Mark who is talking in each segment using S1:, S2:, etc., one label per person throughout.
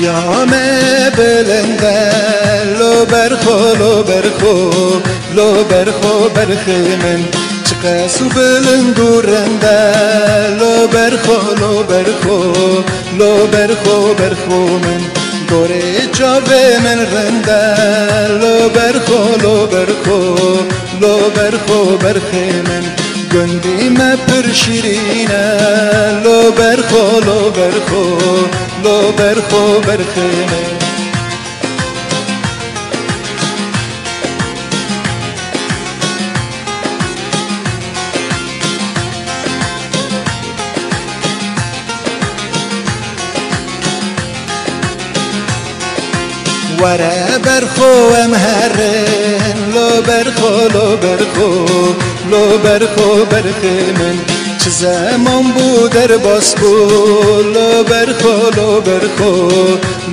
S1: جیام بلنده لو برخو برخی من چقسو بلند و رنده لو برخو من دوره جاوه من رنده لو برخو برخی من گندی ما پر شیرینه لو برخو برخی من وره برخو امهرن لو برخو برخی من چه زمان بود در باسکو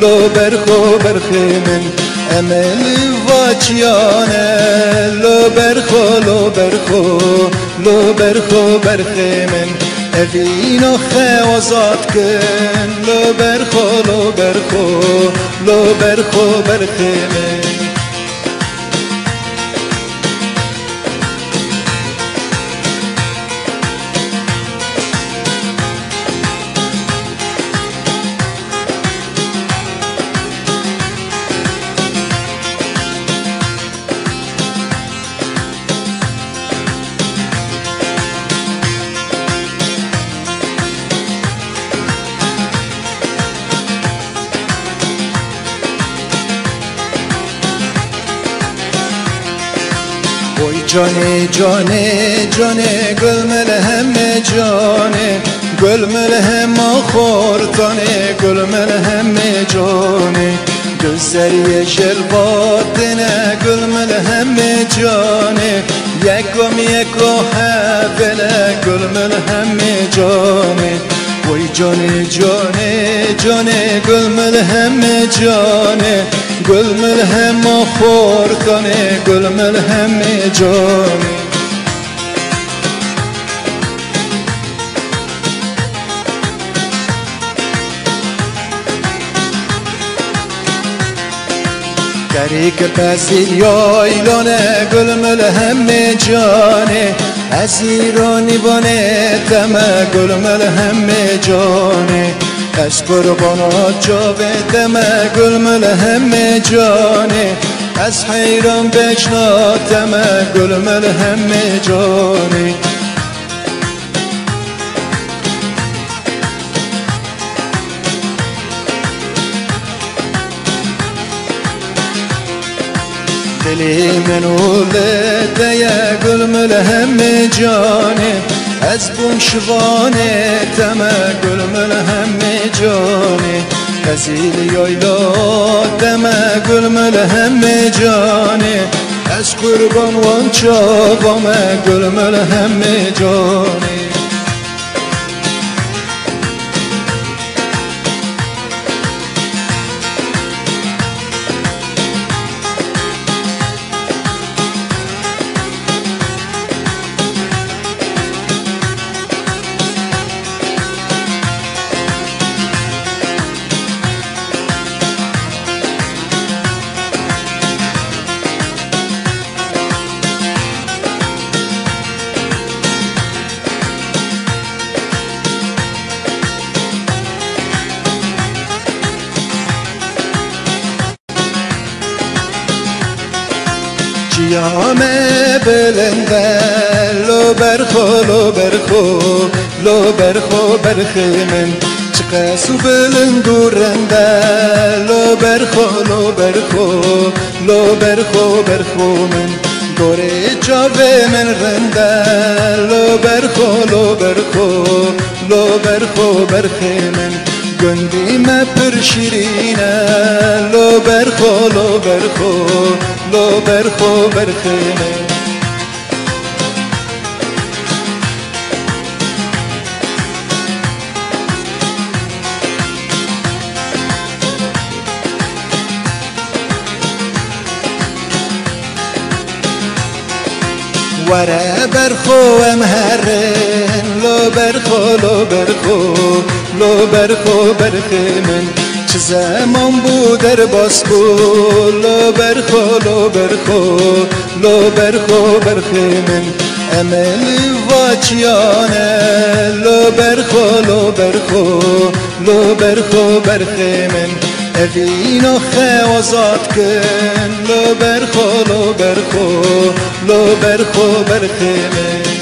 S1: لو برخو برخی من امل واچیانه لو برخو برخی من اوینو خوازات کن لو برخو برخی من وای جانه گل ملهم جانه گل ملهم خورتانه گل ملهم جانه گذری جلواتنه گل ملهم جانه یکو حفله گل ملهم جانه وای جانه گل ملهم جانه گل ملهم خورتانه گل ملهم جانه گریک پذیر یایلانه گل ملهم جانه از ایرانی بانه تمه گل ملهم جانه از قربانات جاوه تمه گل ملهم جانه از حیران بشناتمه گل ملهم جانه دلی منو لده گل ملهم جانه از بون شوانه تمه گل ملهم جانه کزیل یایلا تمه گل ملهم جانه از قربان وان چاوامه گل ملهم جانه جیام بلنده لو برخو برخی من چقسو بلند و رنده لو برخو من دوره جاوه من رنده لو برخو برخی من گندی ما پر شیرینه لو برخو برخی من وره برخو امهرن لو برخو برخی من چه زمان بود در باس بو لو برخو لو برخو لو برخو برخی من امل واچیانه لو برخو لو برخو لو برخو برخی من اوینو خوازات کن لو برخو لو برخو لو برخو برخی من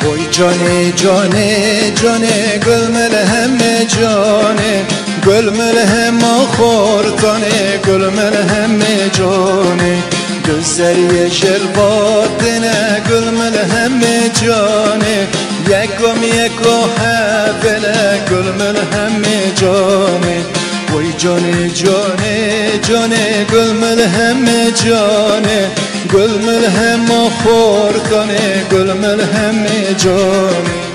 S1: وای جانه جانه جانه گل ملهم جانه گل ملهم خورتانه گل ملهم جانه گذری جلواتنه گل ملهم جانه یکم یکو حبله گل ملهم جانه وای جانه جانه جانه گل ملهم جانه گل ملهم خورتانه گل ملهم جانه